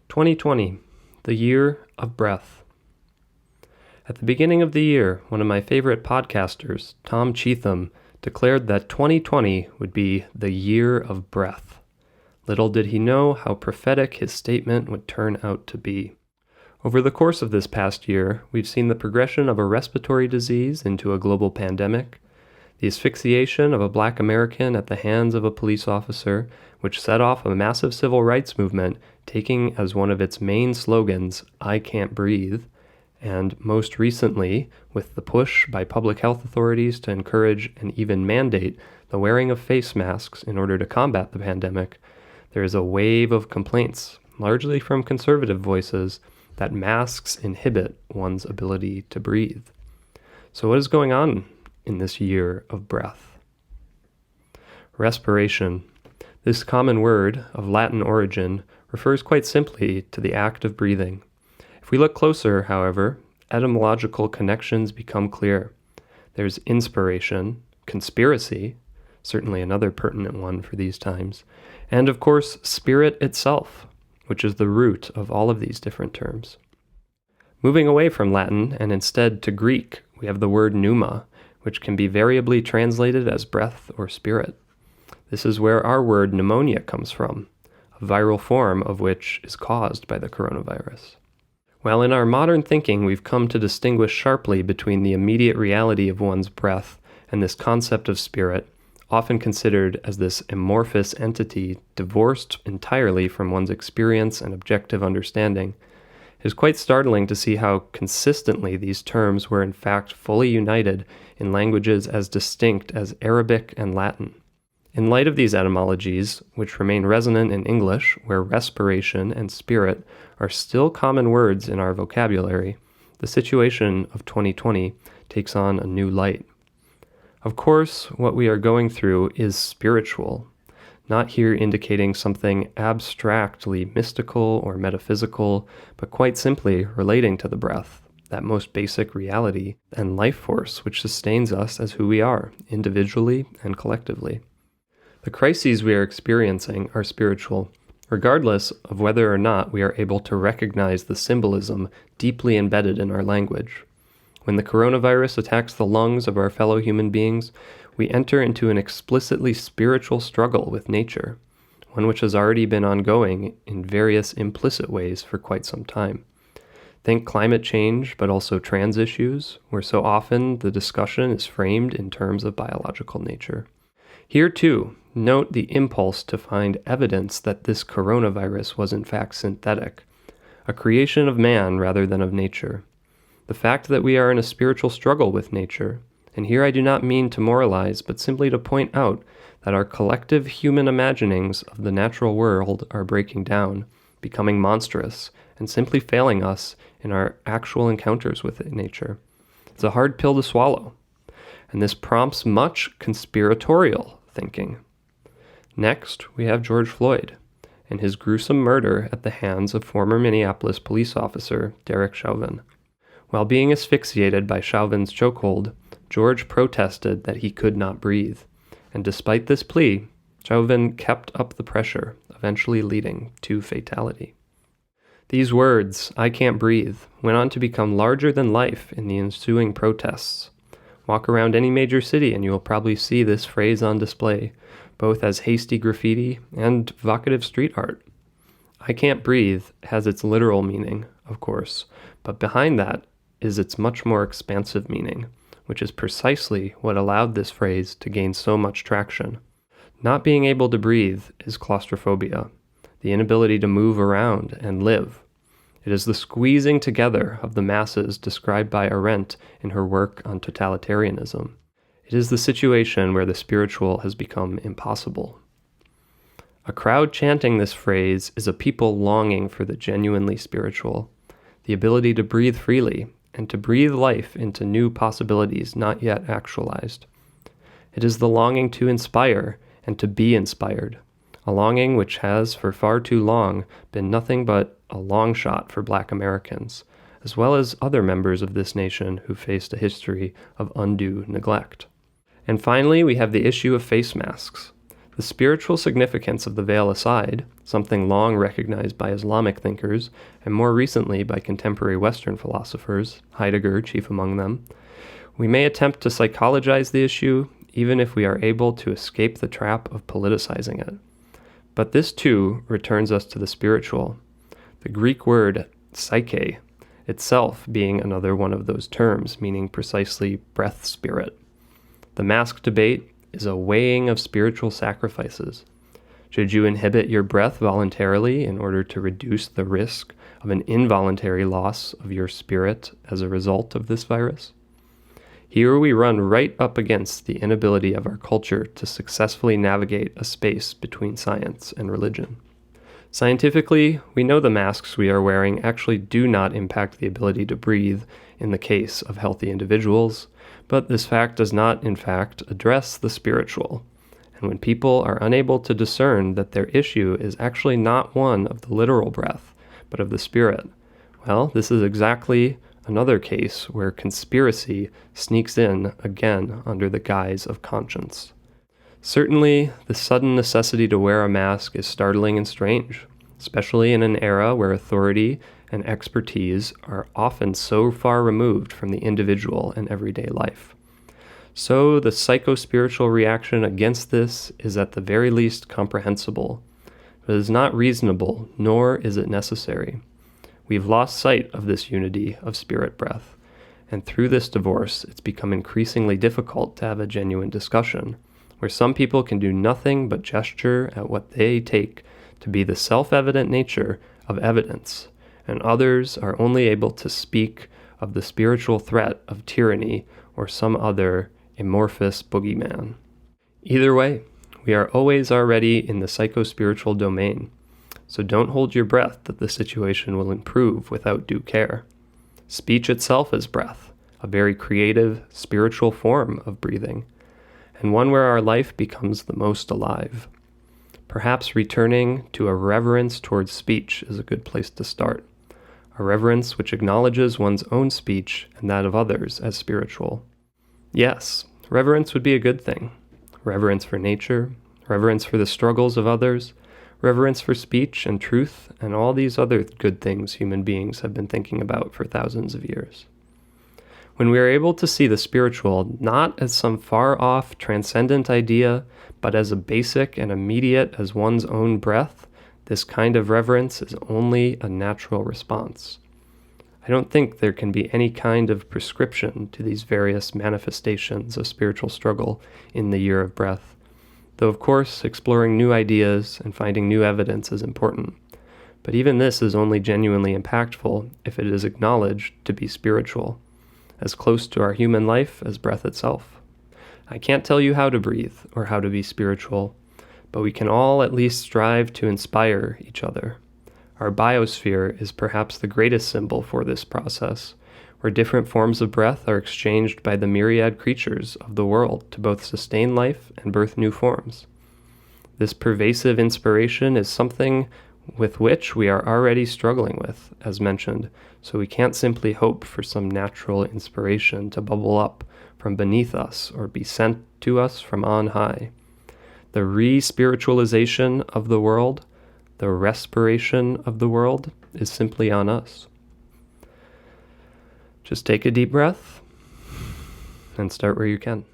2020, the year of breath. At the beginning of the year, one of my favorite podcasters, Tom Cheetham, declared that 2020 would be the year of breath. Little did he know how prophetic his statement would turn out to be. Over the course of this past year, we've seen the progression of a respiratory disease into a global pandemic, the asphyxiation of a Black American at the hands of a police officer, which set off a massive civil rights movement, taking as one of its main slogans, "I can't breathe," and most recently, with the push by public health authorities to encourage and even mandate the wearing of face masks in order to combat the pandemic, there is a wave of complaints, largely from conservative voices, that masks inhibit one's ability to breathe. So what is going on in this year of breath? Respiration. This common word of Latin origin refers quite simply to the act of breathing. If we look closer, however, etymological connections become clear. There's inspiration, conspiracy, certainly another pertinent one for these times, and of course, spirit itself, which is the root of all of these different terms. Moving away from Latin and instead to Greek, we have the word pneuma, which can be variably translated as breath or spirit. This is where our word pneumonia comes from, a viral form of which is caused by the coronavirus. While in our modern thinking we've come to distinguish sharply between the immediate reality of one's breath and this concept of spirit, often considered as this amorphous entity divorced entirely from one's experience and objective understanding, it is quite startling to see how consistently these terms were in fact fully united in languages as distinct as Arabic and Latin. In light of these etymologies, which remain resonant in English, where respiration and spirit are still common words in our vocabulary, the situation of 2020 takes on a new light. Of course, what we are going through is spiritual, not here indicating something abstractly mystical or metaphysical, but quite simply relating to the breath, that most basic reality and life force which sustains us as who we are, individually and collectively. The crises we are experiencing are spiritual, regardless of whether or not we are able to recognize the symbolism deeply embedded in our language. When the coronavirus attacks the lungs of our fellow human beings, we enter into an explicitly spiritual struggle with nature, one which has already been ongoing in various implicit ways for quite some time. Think climate change, but also trans issues, where so often the discussion is framed in terms of biological nature. Here, too, note the impulse to find evidence that this coronavirus was in fact synthetic, a creation of man rather than of nature. The fact that we are in a spiritual struggle with nature, and here I do not mean to moralize, but simply to point out that our collective human imaginings of the natural world are breaking down, becoming monstrous, and simply failing us in our actual encounters with nature. It's a hard pill to swallow, and this prompts much conspiratorial thinking. Next, we have George Floyd and his gruesome murder at the hands of former Minneapolis police officer Derek Chauvin. While being asphyxiated by Chauvin's chokehold, George protested that he could not breathe, and despite this plea, Chauvin kept up the pressure, eventually leading to fatality. These words, "I can't breathe," went on to become larger than life in the ensuing protests. Walk around any major city and you will probably see this phrase on display, both as hasty graffiti and evocative street art. "I can't breathe" has its literal meaning, of course, but behind that is its much more expansive meaning, which is precisely what allowed this phrase to gain so much traction. Not being able to breathe is claustrophobia, the inability to move around and live. It is the squeezing together of the masses described by Arendt in her work on totalitarianism. It is the situation where the spiritual has become impossible. A crowd chanting this phrase is a people longing for the genuinely spiritual, the ability to breathe freely and to breathe life into new possibilities not yet actualized. It is the longing to inspire and to be inspired, a longing which has for far too long been nothing but a long shot for Black Americans, as well as other members of this nation who faced a history of undue neglect. And finally, we have the issue of face masks. The spiritual significance of the veil aside, something long recognized by Islamic thinkers and more recently by contemporary Western philosophers, Heidegger chief among them, we may attempt to psychologize the issue even if we are able to escape the trap of politicizing it. But this too returns us to the spiritual, the Greek word psyche itself being another one of those terms, meaning precisely breath spirit. The mask debate is a weighing of spiritual sacrifices. Should you inhibit your breath voluntarily in order to reduce the risk of an involuntary loss of your spirit as a result of this virus? Here we run right up against the inability of our culture to successfully navigate a space between science and religion. Scientifically, we know the masks we are wearing actually do not impact the ability to breathe in the case of healthy individuals, but this fact does not, in fact, address the spiritual. And when people are unable to discern that their issue is actually not one of the literal breath, but of the spirit, well, this is exactly another case where conspiracy sneaks in again under the guise of conscience. Certainly, the sudden necessity to wear a mask is startling and strange, especially in an era where authority and expertise are often so far removed from the individual and everyday life. So the psycho-spiritual reaction against this is at the very least comprehensible, but it is not reasonable, nor is it necessary. We've lost sight of this unity of spirit breath, and through this divorce, it's become increasingly difficult to have a genuine discussion, where some people can do nothing but gesture at what they take to be the self-evident nature of evidence, and others are only able to speak of the spiritual threat of tyranny or some other amorphous boogeyman. Either way, we are always already in the psycho-spiritual domain, so don't hold your breath that the situation will improve without due care. Speech itself is breath, a very creative, spiritual form of breathing, and one where our life becomes the most alive. Perhaps returning to a reverence towards speech is a good place to start, a reverence which acknowledges one's own speech and that of others as spiritual. Yes, reverence would be a good thing. Reverence for nature, reverence for the struggles of others, reverence for speech and truth, and all these other good things human beings have been thinking about for thousands of years. When we are able to see the spiritual not as some far-off, transcendent idea, but as a basic and immediate as one's own breath, this kind of reverence is only a natural response. I don't think there can be any kind of prescription to these various manifestations of spiritual struggle in the year of breath, though of course exploring new ideas and finding new evidence is important. But even this is only genuinely impactful if it is acknowledged to be spiritual, as close to our human life as breath itself. I can't tell you how to breathe or how to be spiritual, but we can all at least strive to inspire each other. Our biosphere is perhaps the greatest symbol for this process, where different forms of breath are exchanged by the myriad creatures of the world to both sustain life and birth new forms. This pervasive inspiration is something with which we are already struggling with, as mentioned, so we can't simply hope for some natural inspiration to bubble up from beneath us or be sent to us from on high. The re-spiritualization of the world, the respiration of the world, is simply on us. Just take a deep breath and start where you can.